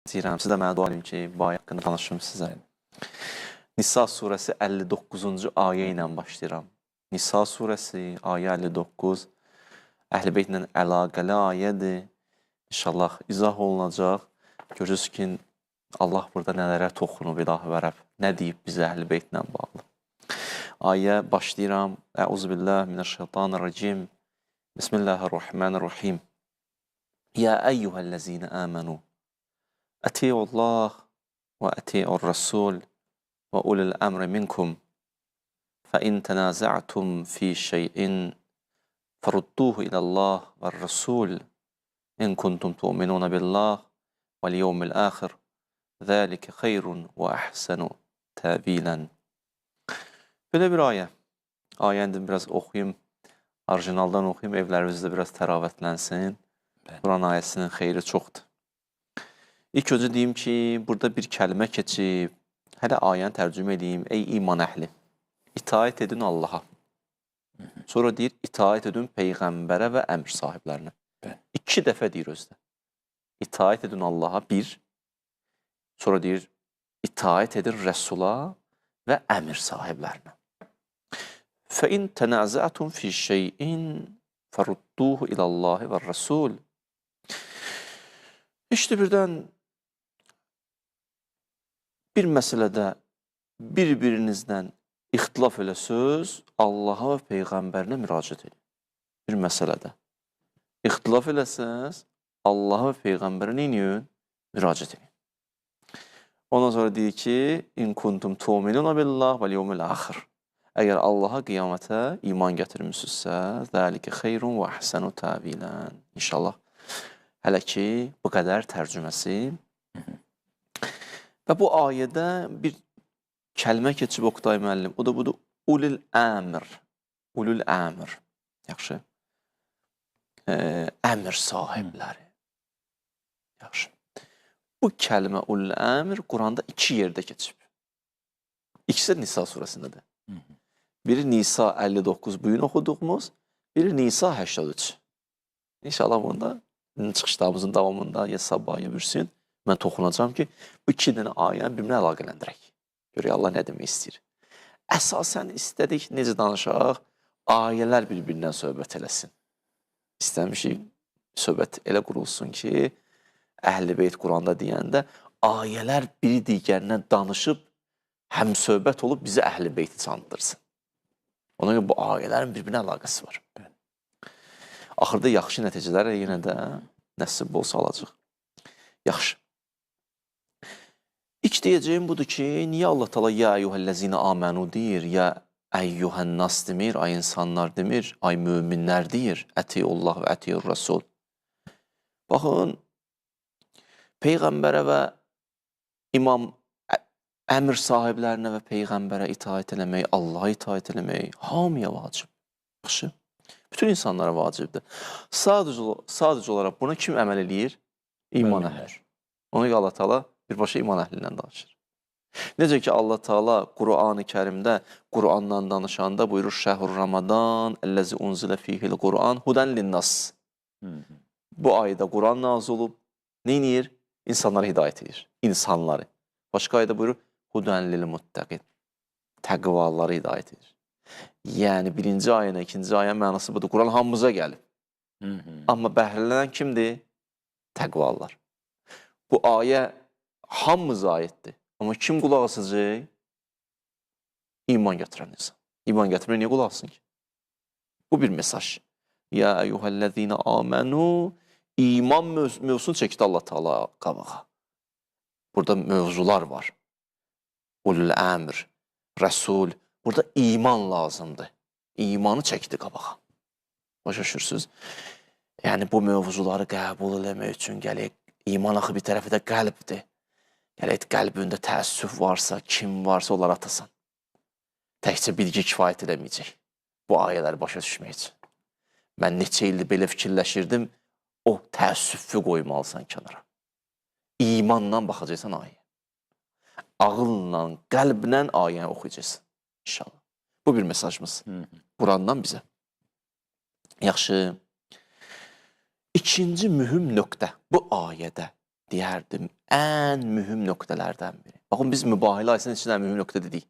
istəyirəm. Siz də mənə dua edin ki, bu ayə haqqında danışım sizə. Nisa surəsi 59-cu ayə ilə başlayıram. Nisa surəsi, ayə 59, Əhl-i Beytlə əlaqəli ayədir. İnşallah izah olunacaq. Görürsünüz ki, Allah burada nələrə toxunub, ilahi və Rəbb, nə deyib bizə Əhl-i Beytlə bağlı. Ayə başlayıram. Əuzubillahə minəşşeytanirracim. Bismillahirrahmanirrahim. Ya eyyuhəl-ləzīnə əmənu. Əti'ullah və əti'ur-rəsul və ulil-əmri minkum. Fəin tənaza'tum fi şey'in fərudduhu iləllah və-rəsul. İn kuntum tu'minuna billah vəl-yevmil-əxir. Zəlikə xeyrun və əhsənu təvilən. Belə bir ayə. Ayəni biraz oxuyum. Orijinaldan oxuyum. Evlərimizdə biraz təravətlənsin. Quran ayəsinin xeyri çoxdur. İlk öncə deyim ki, burada bir kəlmə keçib. Hələ ayəni tərcümə edeyim. Ey iman əhli. İtaət edin Allaha. Sonra deyir, itaət edin Peyğəmbərə və əmr sahiblərinə. 2 dəfə deyir özdə. İtaət edin Allaha, 1. Sonra deyir, itaət edin Rəsula və əmr sahiblərinə. Fəin tənəzətum fi şey'in fərudduhu ilallahi və rəsul. İşte birdən bir məsələdə bir-birinizdən ixtilaf elə söz Allaha və Peyğəmbərinə müraciət edin. Bir məsələdə ixtilaf eləsəz Allaha və Peyğəmbərinə müraciət edin. Ondan sonra deyir ki, in kuntum tu'minuna billah vəl-yevmil-əxir. Əgər Allaha qiyamətə iman gətirmişsizsə, zəlikə xeyrun və əhsənu təvilən. İnşallah. Hələ ki, bu qədər tərcüməsi. Və bu ayədə bir kəlmə keçib Oqtay müəllim. O da budur, ulul əmr. Ulul əmr. Yaxşı. Əmr sahibləri. Yaxşı. Bu kəlmə ulul əmr Quranda 2 yerdə keçib. İkisi də Nisa surəsindədir. Biri Nisa 59 bugün oxuduğumuz, biri Nisa 83. İnşallah bunda çıxışlarımızın davamında ya sabah ya birsin, mən toxunacağım ki, bu 2 dənə ayəni bir-birinə əlaqələndirək. Görək Allah nə demək istəyir. Əsasən istədik, necə danışaq, ayələr bir-birindən söhbət eləsin. İstəmişik, söhbət elə qurulsun ki, Əhl-i Beyt Quranda deyəndə ayələr biri digərinə danışıb, həm söhbət olub bizi Əhl-i Beyti çandırsın. Ona görə bu ayələrin bir-birinə əlaqəsi var. Axırda yaxşı nəticələr yenə də nəsib olsa alacaq. Yaxşı. İlk deyəcəyim budur ki, niyə Allah Teala ya eyyuhəl-ləzinə amənu deyir, ya əyyuhən-nas demir, ay insanlar demir, ay müminlər deyir, ətiullah və ətiur-rəsul. Baxın, Peyğəmbərə və imam əmr sahiblərinə və Peyğəmbərə itaət eləmək, Allaha itaət eləmək hamıya vacib. Yaxşı. Bütün insanlara vacibdir. Sadəcə olaraq buna kim əməl eləyir? İman əhli. Ona görə Allah Teala birbaşa iman əhlindən danışır. Necə ki Allah Teala Qur'an-ı Kərimdə Qur'andan danışanda buyurur Şəhr Ramadan əlləzi unzilə fihil Qur'an hudən linnas. Bu ayda Qur'an nazil olub nə edir? İnsanlara hidayət edir. İnsanları. Başqa ayda buyurur hudən lil muttəqin. Təqvaları hidayət edir. Yəni birinci ayına, ikinci ayın mənası budur. Quran hamımıza gəlib. Amma bəhrələnən kimdir? Təqvalılar. Bu ayə hamımıza aiddir. Amma kim qulaq asacaq? İman gətirən insan. İman gətirmə niyə qulaq asın ki? Bu bir mesaj. Ya eyyuhəl-ləzinə amənu. İman mövzusunu çəkdi Allah Teala qabağa. Burada mövzular var. Ulul əmr, rəsul. Burada iman lazımdır. İmanı çəkdi qabağa. Başa düşürsünüz? Yəni bu mövzuları qəbul eləmək üçün gələk. İman axı bir tərəfi də qəlbdir. Gələk qəlbində təəssüf varsa, kim varsa onları atasan. Təkcə bilgi kifayət eləməyəcək. Bu ayələri başa düşmək üçün. Mən neçə ildir belə fikirləşirdim. O təəssüfü qoymalısan kənara. İmanla baxacaqsan ayə. Ağılla, qəlblə ayəni oxuyacaqsan. İnşallah. Bu bir mesajımız. Qurandan bizə. Yaxşı. İkinci mühüm nöqtə bu ayədə deyərdim, ən mühüm nöqtələrdən biri. Baxın, biz mübahilə ayəsinin içindən mühüm nöqtə dedik.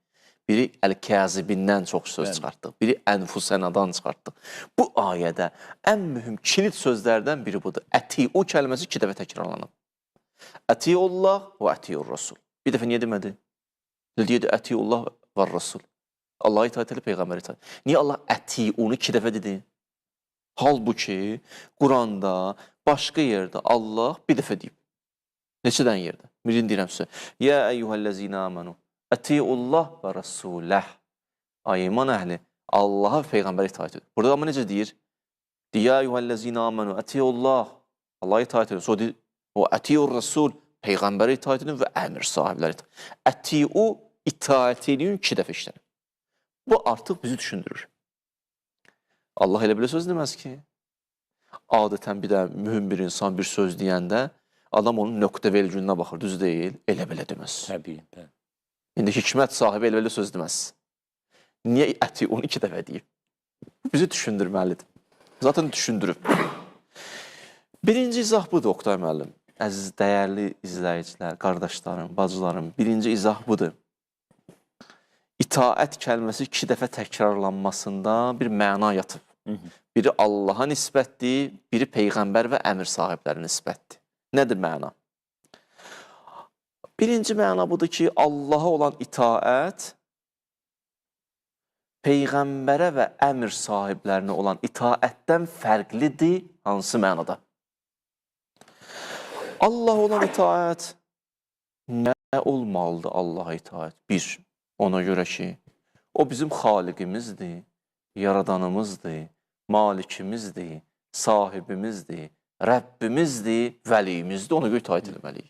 Biri Əl-Kəzibindən çox söz çıxartdıq, biri Ənfusənadan çıxartdıq. Bu ayədə ən mühüm kilit sözlərdən biri budur. Ətiu kəlməsi 2 dəfə təkrarlanıb. Ətiullah və ətiur Rasul. Bir dəfə niyə demədi? Deyirdi, ətiullah və Rasul. Allah'a itaat edib, Peyğəmbərə itaat edib. Niyə Allah ətiunu 2 dəfə dedi? Halbuki Quranda, başqa yerdə Allah bir dəfə deyib. Neçədən yerdə? Birini deyirəm sizə. Yə əyyuhəl-ləzinə amanu, ətiullah və rasuləh. Ay iman əhli, Allaha və Peyğəmbərə itaat edin. Burada amma necə deyir? Yə əyyuhəl-ləzinə amanu, ətiullah, Allaha itaat edin. Sonra deyir, o ətiur rasul, Peyğəmbərə itaat edin və əmir sahibləri itaat edin. Ətiu, itaat edin 2 dəfə işlənir. Bu artıq bizi düşündürür. Allah elə belə söz deməz ki, adətən bir də mühüm bir insan bir söz deyəndə, adam onun nöqtə vergülünə baxır, düz deyil, elə belə deməz. Təbii. İndi hikmət sahibi elə belə söz deməz. Niyə əti onu 2 dəfə deyib? Bizi düşündürməlidir. Zaten düşündürüb. Birinci izah budur, Oqtay müəllim. Əziz, dəyərli izləyicilər, qardaşlarım, bacılarım, birinci izah budur. İtaət kəlməsi 2 dəfə təkrarlanmasında bir məna yatıb. Biri Allaha nisbətdir, biri Peyğəmbər və əmir sahibləri nisbətdir. Nədir məna? Birinci məna budur ki, Allaha olan itaət Peyğəmbərə və əmir sahiblərinə olan itaətdən fərqlidir hansı mənada? Allaha olan itaət nə olmalıdır Allaha itaət? Bir, ona görə ki, o bizim xaliqimizdir, yaradanımızdır, malikimizdir, sahibimizdir, Rəbbimizdir, vəliyimizdir, ona görə itaət etməliyik.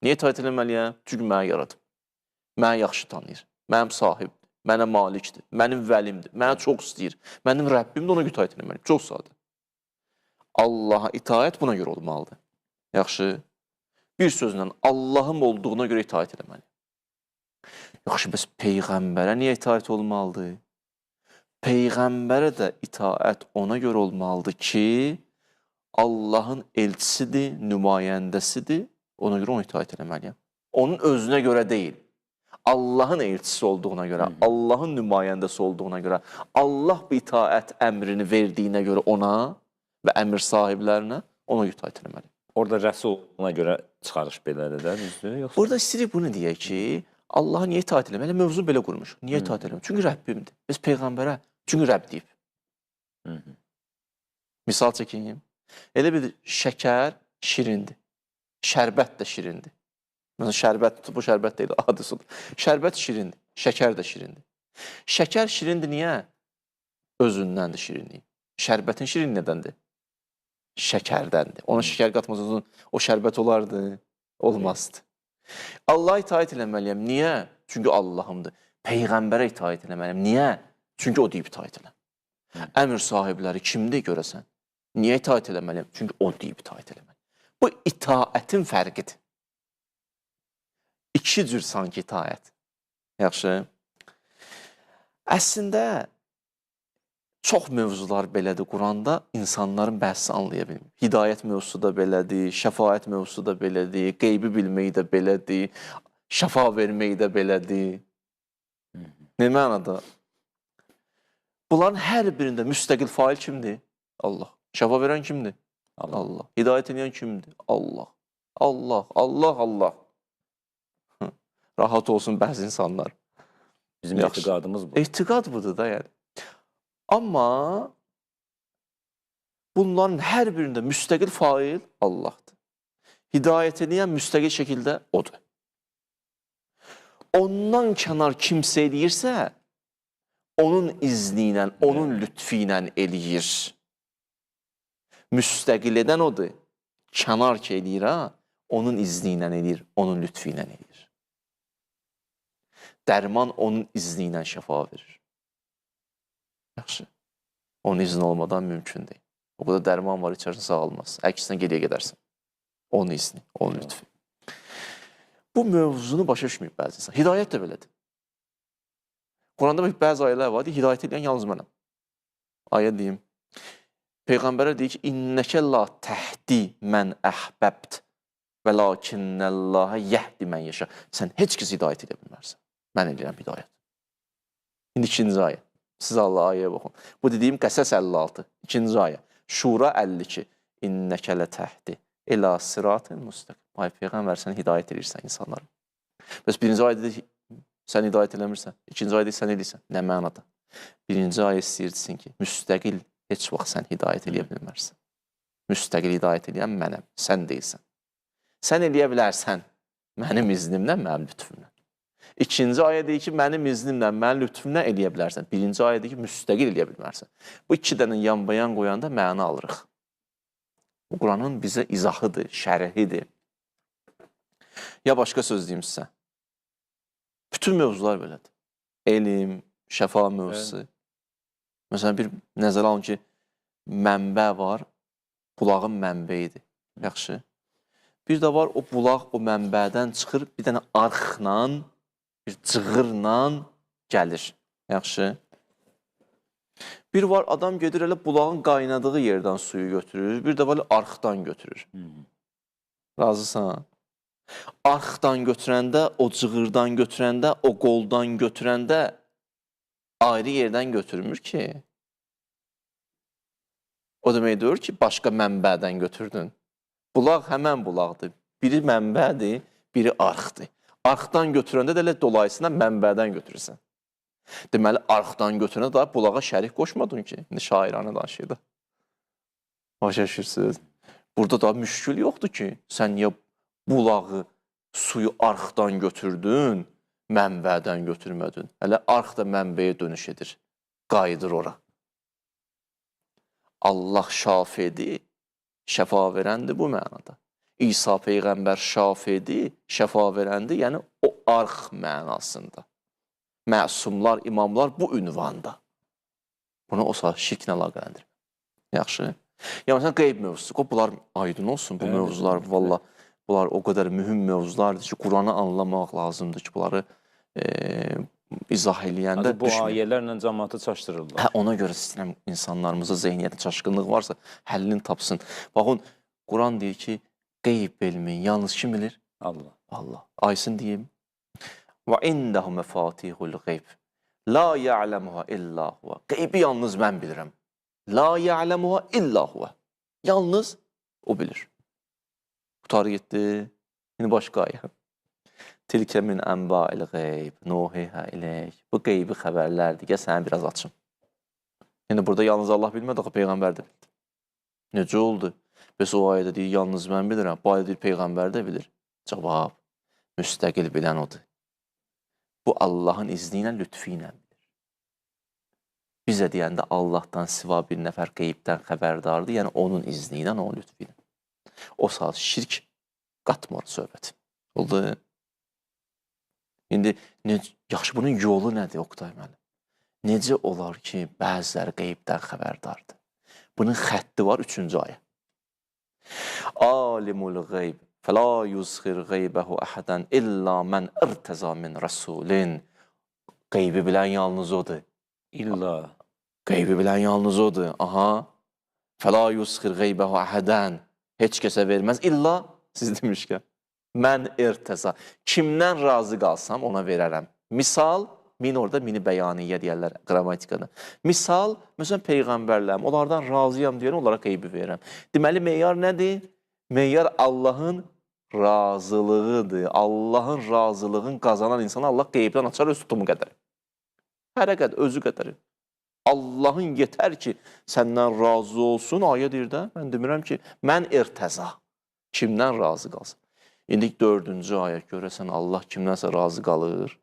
Niyə itaət etməliyəm? Çünki mənə yaradıb, mənə yaxşı tanıyır, mənim sahibdir, mənə malikdir, mənim vəlimdir, mənə çox istəyir, mənim Rəbbimdir, ona görə itaət etməliyim. Çox sadə. Allaha itaət buna görə olmalıdır. Yaxşı, bir sözlə Allahım olduğuna görə itaət etməliyim. Yaxşı, bəs Peyğəmbərə niyə itaət olmalıdır? Peyğəmbərə də itaət ona görə olmalıdır ki, Allahın elçisidir, nümayəndəsidir, ona görə ona itaət etməliyəm. Onun özünə görə deyil, Allahın elçisi olduğuna görə, Allahın nümayəndəsi olduğuna görə, Allah bu itaət əmrini verdiyinə görə ona və əmir sahiblərinə ona itaət etməliyəm. Orada Rəsuluna görə çıxarış belədir də, düzdür? Yoxsa? Burada istəyirik bunu deyək ki, Allaha niyə itaət etməliyəm? Elə mövzu belə qurmuş. Niyə itaət etməliyəm? Çünki Rəbbimdir. Biz Peyğəmbərə, çünki Rəbb deyib. Misal çəkeyim. Elə bir şəkər şirindir. Şərbət də şirindir. Məsələn, şərbət, bu şərbət deyil, adi sudur. Şərbət şirindir, şəkər də şirindir. Şəkər şirindir niyə? Özündəndir şirinliyi. Şərbətin şirin nədəndir? Şəkərdəndir. Ona şəkər qatmasın, o şərbət olardı, olmazdı. Allaha itaət eləməliyəm. Niyə? Çünki Allahımdır. Peyğəmbərə itaət eləməliyəm. Niyə? Çünki o deyib itaət elə. Əmir sahibləri kimdir görəsən? Niyə itaət eləməliyəm? Çünki o deyib itaət eləməliyəm. Bu itaətin fərqidir. 2 cür sanki itaət. Yaxşı. Əslində, çox mövzular belədir Quranda, insanların bəhsi anlaya bilmir. Hidayət mövzusu da belədir, şəfaət mövzusu da belədir, qeybi bilmək də belədir, şəfa vermək də belədir. Ne mənada? Bunların hər birində müstəqil fail kimdir? Allah. Şəfa verən kimdir? Allah. Hidayət edən kimdir? Allah. Allah, Allah, Allah. Rahat olsun bəzi insanlar. Bizim etiqadımız bu. Etiqad budur da yəni. Amma bunların hər birində müstəqil fail Allahdır. Hidayət edən müstəqil şəkildə odur. Ondan kənar kimsə eləyirsə, onun izni ilə, onun lütfi ilə eləyir. Müstəqil edən odur. Kənar ki eləyir, onun izni ilə eləyir, onun lütfi ilə eləyir. Dərman onun izni ilə şəfa verir. Yaxşı. Onun izni olmadan mümkün deyil. O qədər dərman var, içərsin, sağalmaz. Əksinə geriyə gedərsən. Onun izni, onun lütfi. Bu mövzunu başa düşməyib bəzi insan. Hidayət də belədir. Quranda bəzi ayələr var, hidayət edən yalnız mənəm. Ayə deyim. Peyğəmbərə deyir ki, İnnəkə la təhdi mən əhbəbt Və lakinnəllahə yəhdi mən yaşa. Sən heç kəs hidayət edə bilmərsən. Mən edirəm hidayət. İndi ikinci ayə. Siz Allah ayəyə baxın. Bu dediyim Qəsəs 56. İkinci ayə. Şura 52. İnnəkə lətəhdi ilə sıratın müstəqim. Ay Peyğəmbər, sən hidayət edirsən insanlara. Bəs birinci ayədə sən hidayət eləmirsən. İkinci ayədə sən edirsən. Nə mənada? Birinci ayə istəyirsin ki, müstəqil heç vaxt sən hidayət edə bilmərsən. Müstəqil hidayət edən mənəm, sən deyilsən. Sən eləyə bilərsən mənim iznimlə, mənim lütfümlə. İkinci ayə deyir ki, mənim iznimlə, mənim lütfümlə eləyə bilərsən. Birinci ayə deyir ki, müstəqil eləyə bilmərsən. Bu iki dənə yan-bayan qoyanda məna alırıq. Bu Quranın bizə izahıdır, şərhidir. Ya başqa söz deyim sizə. Bütün mövzular belədir. Elm, şəfa mövzusu. Məsələn, bir nəzərə alın ki, mənbə var, bulağın mənbəyidir. Yaxşı. Bir də var, o bulaq o mənbədən çıxır, bir dənə arxla, bir cığırla gəlir. Yaxşı. Bir var, adam gedir, elə bulağın qaynadığı yerdən suyu götürür, bir də var, arxdan götürür. Razısan? Arxdan götürəndə, o cığırdan götürəndə, o qoldan götürəndə ayrı yerdən götürmür ki. O demək deyir ki, başqa mənbədən götürdün. Bulaq həmən bulaqdır. Biri mənbədir, biri arxdır. Arxdan götürəndə də elə dolayısıyla mənbədən götürürsən. Deməli, arxdan götürəndə da bulağa şərik qoşmadın ki. İndi şairanə danışıydı. Başa düşürsünüz. Burada da müşkül yoxdur ki, sən niyə bulağı, suyu arxdan götürdün, mənbədən götürmədin. Hələ arx da mənbəyə dönüş edir. Qayıdır ora. Allah şafidir, şəfa verəndir bu mənada. İsa Peyğəmbər şafidir, şəfa verəndir, yəni o arx mənasında. Məsumlar, imamlar bu ünvanda. Bunu o saat şirklə əlaqələndirir. Yaxşı. Yəni, məsələn, qeyb mövzusu. Bunlar aydın olsun, bu mövzular. Valla, bunlar o qədər mühüm mövzulardır ki, Quranı anlamaq lazımdır ki, bunları izah eləyəndə bu ayələrlə cəmaatı çaşdırırlar. Hə, ona görə istəyirəm insanlarımıza zehniyyətə çaşqınlıq varsa, həllini tapsın. Baxın, Quran deyir ki, qeyb elmi yalnız kim bilir? Allah. Allah. Aysın deyim. Və indəhu məfatihul qeyb. La ya'ləmuha illa huva. Qeybi yalnız mən bilirəm. La ya'ləmuha illa huva. Yalnız o bilir. Qutarı getdi. Yine başqa ayə. Tilkə min ənba'il qeyb, nuhihə iləyk. Bu qeybi xəbərlərdir. Gəl səni biraz açım. Yəni, burada yalnız Allah bilmədi, Peyğəmbər də bildi. Necə oldu? Bəs o ayədə deyir, yalnız mən bilirəm. Bu ayədə deyir, Peyğəmbər də bilir. Cavab, müstəqil bilən odur. Bu Allahın izni ilə, lütfi ilə bilir. Bizə deyəndə Allahdan siva bir nəfər qeybdən xəbərdardır. Yəni, onun izni ilə, onun lütfi ilə. O saat şirk qatmır söhbəti. Oldu? İndi, yaxşı, bunun yolu nədir, Oqtay müəllim? Necə olar ki, bəziləri qeybdən xəbərdardır? Bunun xətti var, 3-cü ayə. Alimul qeyb, fəla yuzxir qeybəhu əhədən illa mən irtəza min rəsulin. Qeybi bilən yalnız odur. İlla. Qeybi bilən yalnız odur. Aha. Fəla yuzxir qeybəhu əhədən. Heç kəsə verməz. İlla, siz demişkən. Mən irtəza. Kimdən razı qalsam ona verərəm. Misal, min orada mini bəyaniyə deyərlər qrammatikada. Misal, məsələn, Peyğəmbərlərim, onlardan razıyam deyən, onlara qeybi verirəm. Deməli, meyar nədir? Meyar Allahın razılığıdır. Allahın razılığını qazanan insana Allah qeybdən açar öz tutumu qədəri. Hərə qədər, özü qədəri. Allahın yetər ki, səndən razı olsun, ayə deyir də, mən demirəm ki, mən irtəza. Kimdən razı qalsın? İndi 4-cü ayə görəsən Allah kimdənsə razı qalır.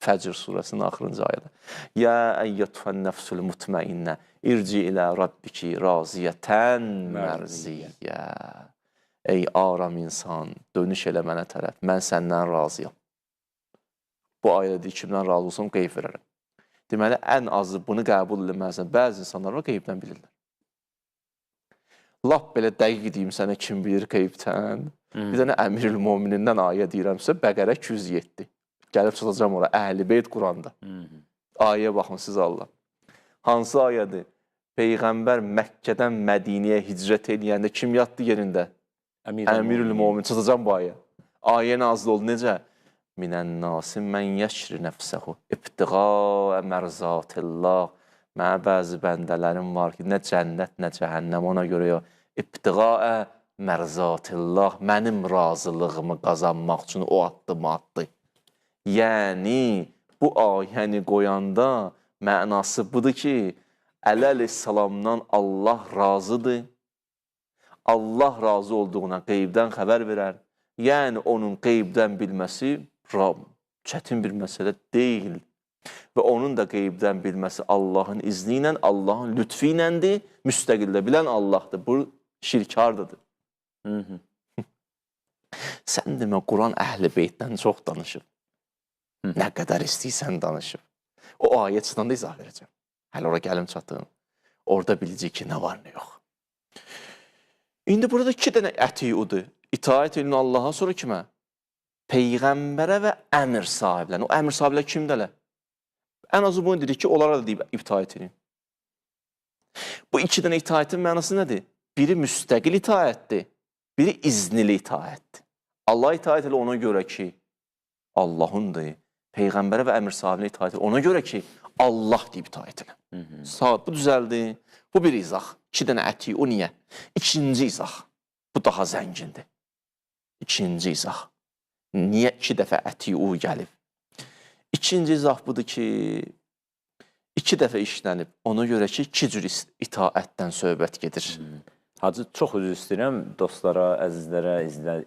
Fəcr surəsinin axırıncı ayədə. Yə əyyətfən nəfsul mutmainnə irci ilə rabbiki raziyətən mərziyyə. Ey aram insan, dönüş elə mənə tərəf. Mən səndən razıyam. Bu ayədə kimdən razı olsam qeyb verərəm. Deməli, ən azı bunu qəbul edilməzsən. Bəzi insanlar var, qeybdən bilirlər. Lap belə dəqiq deyim sənə kim bilir qeybdən. Bir dənə Əmirül-Mominindən ayə deyirəmsə, Bəqərə 207. Gəlib çatacam ora, Əhl-i Beyt Quranda. Ayəyə baxın siz Allah. Hansı ayədir? Peyğəmbər Məkkədən Mədiniyə hicrət edəndə kim yatdı yerində? Əmirül Mömin çatacam bu ayə. Ayə nazil oldu necə? Minən nasi mən yəşri nəfsəhu ibtiğa mərzatillah. Mənə bəzi bəndələrim var ki, nə cənnət, nə cəhənnəm, ona görə ya ibtiğa mərzatillah, mənim razılığımı qazanmaq üçün o addımı atdı. Yəni, bu ayəni qoyanda mənası budur ki, Əli əleyhissalamdan Allah razıdır. Allah razı olduğuna qeybdən xəbər verər. Yəni, onun qeybdən bilməsi çətin bir məsələ deyil. Və onun da qeybdən bilməsi Allahın izni ilə, Allahın lütfi iləndir, müstəqildə bilən Allahdır. Bu şirkardır. Sən demə, Quran əhl-i beytdən çox danışıb. Nə qədər istəyirsən danışıb. O ayə çıxanda izah verəcəm. Hələ ora gəlim çatım. Orada biləcək ki, nə var, nə yox. İndi burada 2 dənə ətiudur. İtaət edin Allaha, sonra kimə? Peyğəmbərə və əmr sahiblərinə. O əmr sahiblər kimdələr? Ən azı bunu dedik ki, onlara da deyib itaət edin. Bu 2 dənə itaətin mənası nədir? Biri müstəqil itaətdir, biri iznili itaətdir. Allah itaət elə ona görə ki, Allahındır. Peyğəmbərə və əmr sahibinə itaət elə ona görə ki, Allah deyib itaət elə. Bu düzəldi. Bu bir izah. 2 dənə əti, o niyə? İkinci izah. Bu daha zəngindir. İkinci izah. Niyə 2 dəfə əti, o gəlib? İkinci izah budur ki, 2 dəfə işlənib. Ona görə ki, 2 cür itaətdən söhbət gedir. Hacı, çox üzr istəyirəm dostlara, əzizlərə,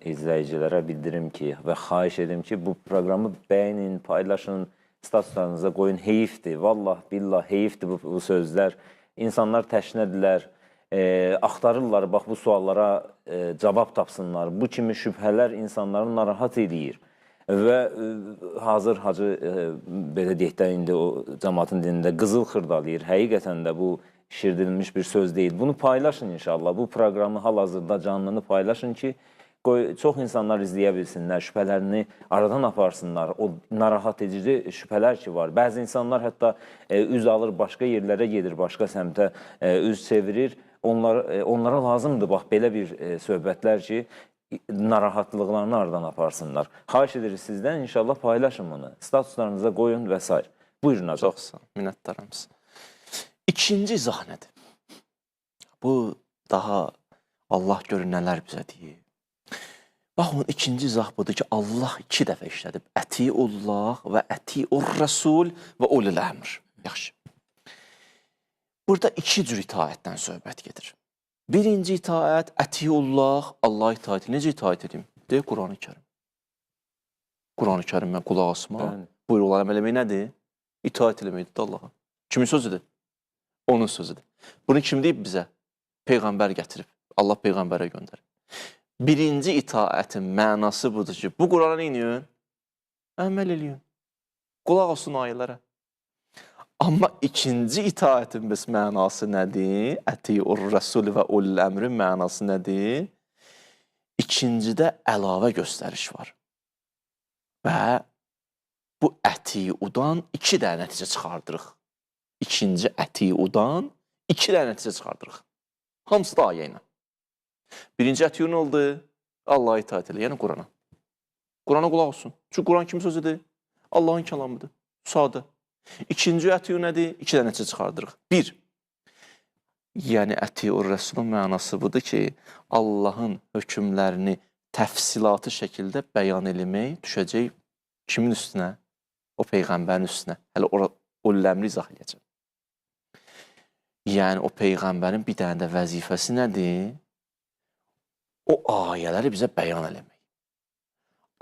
izləyicilərə bildirim ki, və xahiş edim ki, bu proqramı bəyənin, paylaşın, statuslarınıza qoyun. Heyifdir, vallah, billah, heyifdir bu sözlər. İnsanlar təşnədirlər, axtarırlar, bax, bu suallara cavab tapsınlar. Bu kimi şübhələr insanları narahat edir. Və hazır hacı, belə deyək də, indi o cəmaatın dilində qızıl xırdalayır. Həqiqətən də bu şişirdilmiş bir söz deyil. Bunu paylaşın inşallah. Bu proqramı hal-hazırda canlını paylaşın ki, çox insanlar izləyə bilsinlər, şübhələrini aradan aparsınlar. O narahat edici şübhələr ki var. Bəzi insanlar hətta üz alır, başqa yerlərə gedir, başqa səmtə üz çevirir. Onlara lazımdır, bax, belə bir söhbətlər ki, narahatlıqlarını aradan aparsınlar. Xahiş edirik sizdən, inşallah paylaşın bunu. Statuslarınıza qoyun və s. Buyurun hacı. Çox sağ ol, minnətdaram sizə. İkinci izah nədir? Bu daha Allah görür nələr bizə deyir. Baxın, ikinci izah budur ki, Allah 2 dəfə işlədib. Ətiullah və ətiur-rəsul və ulul əmr. Yaxşı. Burada 2 cür itaətdən söhbət gedir. Birinci itaət, ətiullah, Allah itaəti. Necə itaət edeyim? Deyək, Quran-ı Kərim. Quran-ı Kərimə qulaq asma. Buyruqlar əməl eləmək nədir? İtaət eləməkdir Allaha. Kimin sözüdür? Onun sözüdür. Bunu kim deyib bizə? Peyğəmbər gətirib. Allah Peyğəmbərə göndərib. Birinci itaətin mənası budur ki, bu Qurana neyin? Əməl eləyin. Qulaq olsun ayələrə. Amma ikinci itaətin biz mənası nədir? Ətiur-rəsul və ulul əmrin mənası nədir? İkincidə əlavə göstəriş var. Və bu ətiudan 2 dənə nəticə çıxardırıq. İkinci ətiudan 2 dənə nəticə çıxardırıq. Hamısı da ayə ilə. Birinci ətiu nə oldu? Allah'a itaət elə, yəni Qurana. Qurana qulaq olsun. Çünki Quran kim sözüdür? Allahın kəlamıdır. Sadə. İkinci ətiyu nədir? 2 dənə nəticə çıxardırıq. 1. Yəni ətiur-rəsulun mənası budur ki, Allahın hökmlərini təfsilatı şəkildə bəyan eləmək düşəcək kimin üstünə? O Peyğəmbərin üstünə. Hələ ulul əmri izah edəcəm. Yəni o Peyğəmbərin bir dənə də vəzifəsi nədir? O ayələri bizə bəyan eləmək.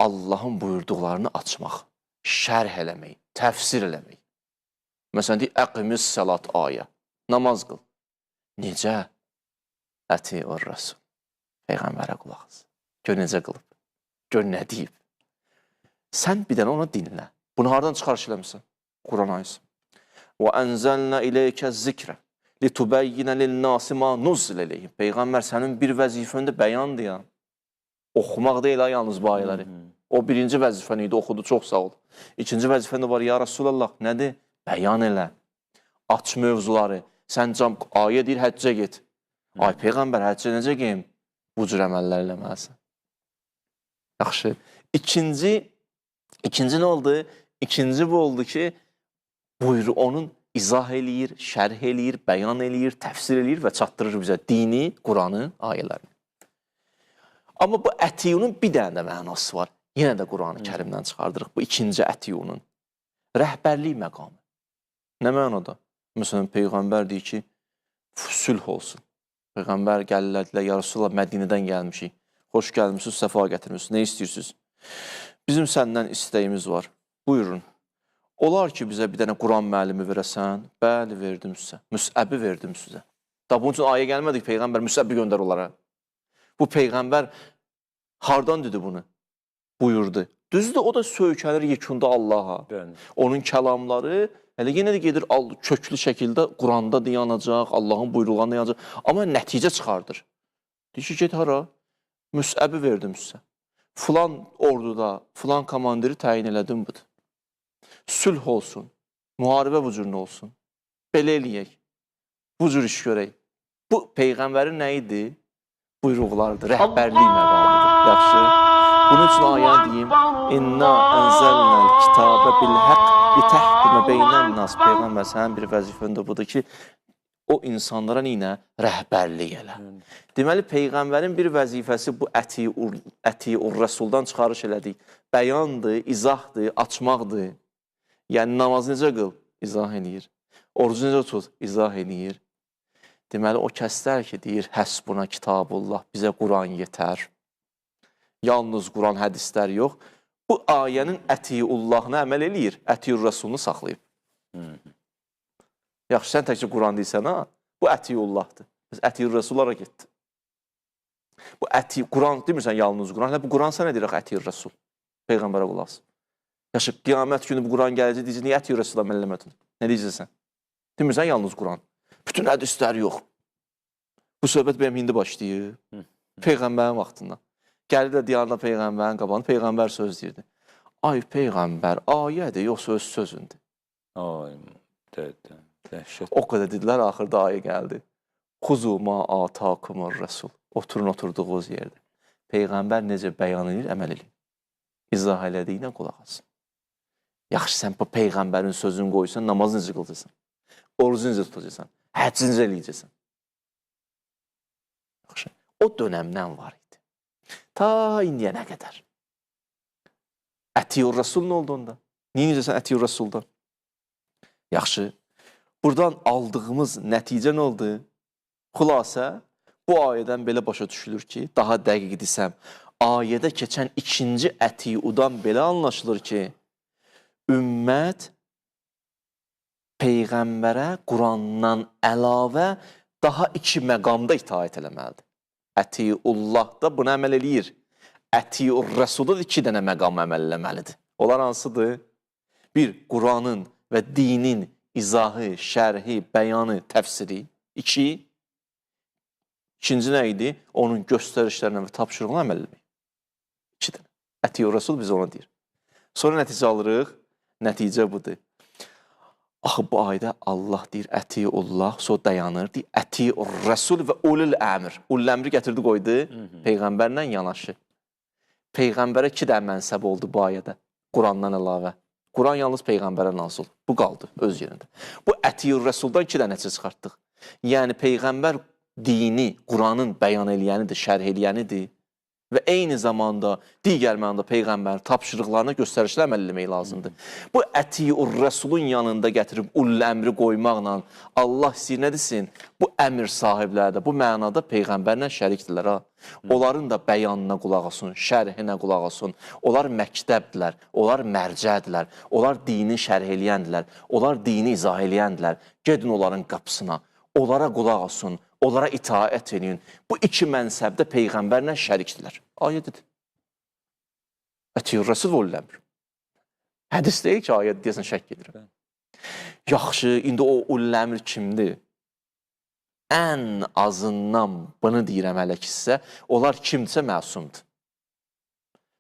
Allahın buyurduqlarını açmaq, şərh eləmək, təfsir eləmək. Məsələn, deyək, əqimiz səlat ayə, namaz qıl. Necə? Ətiur-rəsul. Peyğəmbərə qulaq as. Gör necə qılıb. Gör nə deyib. Sən bir dənə ona dinlə. Bunu hardan çıxarış eləmişsən? Quran ayəsi. وَأَنْزَلْنَا إِلَيْكَ الذِّكْرَ لِتُبَيِّنَ لِلنَّاسِ مَا نُزِّلَ إِلَيْهِمْ. Peyğəmbər sənin bir vəzifəndə bəyandır ya. Oxumaq deyil ha, yalnız bu ayələri. O birinci vəzifən idi, oxudu, çox sağ ol. İkinci vəzifəndə var, ya Rasulallah, nədir? Bəyan elə. Aç mövzuları. Sən ayə deyir, həccə get. Ay Peyğəmbər, həccə necə geyim? bu cür əməllər eləməlisən. Yaxşı. İkinci nə oldu? İkinci bu oldu ki, buyur onun izah eləyir, şərh eləyir, bəyan eləyir, təfsir eləyir və çatdırır bizə dini, Quranı, ayələrini. Amma bu ətiyunun bir dənə də mənası var. Yenə də Quran-ı Kərimdən çıxardırıq bu ikinci ətiyunun. Rəhbərlik məqamı. Nə mənada? Məsələn, Peyğəmbər deyir ki, sülh olsun. Peyğəmbər gəlirlər, ya Resulullah, Mədinədən gəlmişik. Xoş gəlmişsiniz, səfa gətirmişsiniz. Nə istəyirsiniz? Bizim səndən istəyimiz var. Buyurun. Olar ki, bizə bir dənə Quran müəllimi verəsən? Bəli, verdim sizə. Müsəbbi verdim sizə. Da bunun üçün ayə gəlmədik, Peyğəmbər müsəbbi göndər onlara. Bu Peyğəmbər hardan dedi bunu? Buyurdu. Düzdür, o da söykənir yekunda Allaha. Onun kəlamları hələ yenə də gedir köklü şəkildə Quranda dayanacaq, Allahın buyruğuna dayanacaq. Amma nəticə çıxardır. Deyir ki, get hara? Müsəbbi verdim sizə. Filan orduda, filan komandiri təyin elədim budur. Sülh olsun, müharibə bu cür nə olsun? Belə eləyək, bu cür iş görək. Bu Peyğəmbərin nə idi? Buyruqlardır, rəhbərlik məqamıdır. Yaxşı. Bunun üçün ayəni deyim. İnna ənzəlnəl kitabə bil-həq litəhkumə beynən nas. Peyğəmbər sənin bir vəzifən də budur ki, o insanlara neyinə? Rəhbərlik elə. Deməli, Peyğəmbərin bir vəzifəsi bu əti-ur rəsuldan çıxarış elədik. Bəyandır, izahdır, açmaqdır. Yəni, namaz necə qıl? İzah eləyir. Orucu necə tut? İzah eləyir. Deməli, o kəslər ki, deyir, həsbuna kitabullah, bizə Quran yetər. Yalnız Quran hədislər yox. Bu ayənin əti-ullahına əməl eləyir, əti-ur rəsulunu saxlayıb. Yaxşı, sən təkcə Quran deyirsən, ha? Bu əti-ullahdır. Biz əti-ur rəsullara getdi. Bu Quran demirsən, yalnız Quran. Bu Quran sənə deyirək əti-ur rəsul. Peyğəmbərə qulaq asın. Yaxşı, qiyamət günü bu Quran gələcək, deyəcək, niyə əti-ur rəsul'a əməl eləmədin? Nə deyəcəksən? Demirsən, yalnız Quran. Bütün hədislər yox. Bu söhbət benim indi başlayıb. Peyğəmbərin vaxtından. Gəlir də diyarda Peyğəmbərin qabağında, Peyğəmbər söz deyirdi. Ay Peyğəmbər, ayədir, yoxsa öz sözündür. Ay, dəhşət. O qədər dedilər, axırda ayə gəldi. Xuzu ma atakumur rəsul. Oturun oturduğunuz yerdə. Peyğəmbər necə bəyan edir, əməl edir. İzah elədiyinə qulaq asın. Yaxşı, sən bu Peyğəmbərin sözünü qoysan, namaz necə qılacaqsan? Orucu necə tutacaqsan? Həcci necə eləyəcəksən? Yaxşı, o dönəmdən var idi. Ta indiyə nə qədər? Əti-ur rəsul nə oldu onda? Niyə necəsən əti-ur rəsulda? Yaxşı, buradan aldığımız nəticə nə oldu? Xülasə, bu ayədən belə başa düşülür ki, daha dəqiq desəm, ayədə keçən ikinci əti-udan belə anlaşılır ki, ümmət Peyğəmbərə Qurandan əlavə daha iki məqamda itaət eləməlidir. Əti-ullahda buna əməl eləyir. Əti-ur rəsulda iki dənə məqam əməl eləməlidir. Onlar hansıdır? Bir, Quranın və dinin izahı, şərhi, bəyanı, təfsiri. İkinci nə idi? Onun göstərişlərinə və tapşırığına əməl eləmək. İki dənə. Əti-ur rəsul biz ona deyir. Sonra nəticə alırıq. Nəticə budur. Axı, bu ayda Allah deyir, əti-ullah, so dayanır, deyir, əti-ur rəsul və ulul əmr. Ulul əmri gətirdi, qoydu, Peyğəmbərlə yanaşı. Peyğəmbərə iki də mənsəb oldu bu ayədə, Qurandan əlavə. Quran yalnız Peyğəmbərə nazil. Bu qaldı öz yerində. Bu əti-ur rəsuldan iki də nəticə çıxartdıq. Yəni, Peyğəmbər dini, Quranın bəyan eləyənidir, şərh eləyənidir və eyni zamanda digər mənada Peyğəmbərin tapşırıqlarına göstərişlə əməl eləmək lazımdır. Bu əti-ur rəsulun yanında gətirib ulul əmri qoymaqla Allah istəyir nə desin? Bu əmr sahibləri də bu mənada Peyğəmbərlə şərikdirlər. Onların da bəyanına qulaq asın, şərhinə qulaq asın. Onlar məktəbdilər, onlar mərcədirlər, onlar dini şərh eləyəndirlər, onlar dini izah eləyəndirlər. Gedin onların qapısına, onlara qulaq asın, onlara itaət edin. Bu iki mənsəbdə Peyğəmbərlə şərikdirlər. Ayədidir. Əti-ur rəsul və ulul əmr. Hədis deyil ki, ayət deyəsən şək edirəm. Yaxşı, indi o ulul əmr kimdir? Ən azından bunu deyirəm hələ ki sizə, onlar kimdirsə məsumdur.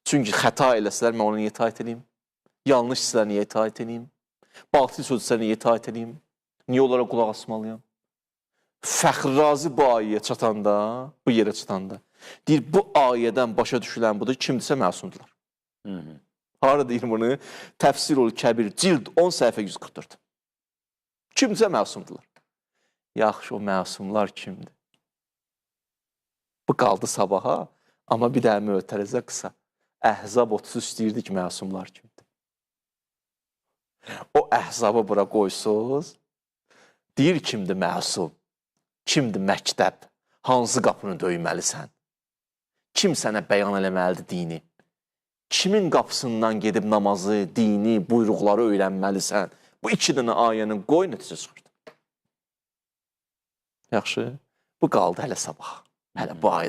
Çünki xəta eləsələr, mən ona niyə itaət edeyim? Yanlış sizlər niyə itaət edeyim? Batil sözlər niyə itaət edeyim? Niyə onlara qulaq asmalıyam? Fəxr Razi bu ayəyə çatanda, bu yerə çatanda, Deyir, bu ayədən başa düşülən budur, kimdirsə məsumdular. Harada deyir bunu? Təfsirul Kəbir, cild 10 səhifə 144. Kimdirsə məsumdular. Yaxşı, o məsumlar kimdir? Bu qaldı sabaha, amma bir də mötərizə qısa. Əhzab 33 deyirdi ki, məsumlar kimdir? O əhzabı bura qoysuz, deyir kimdir məsum? Kimdir məktəb? Hansı qapını döyməlisən? Kim sənə bəyan eləməlidir dini? Kimin qapısından gedib namazı, dini, buyruqları öyrənməlisən? Bu iki dənə ayənin qoy nəticə çıxırdı. Yaxşı, bu qaldı hələ sabah. Hələ bu ayda.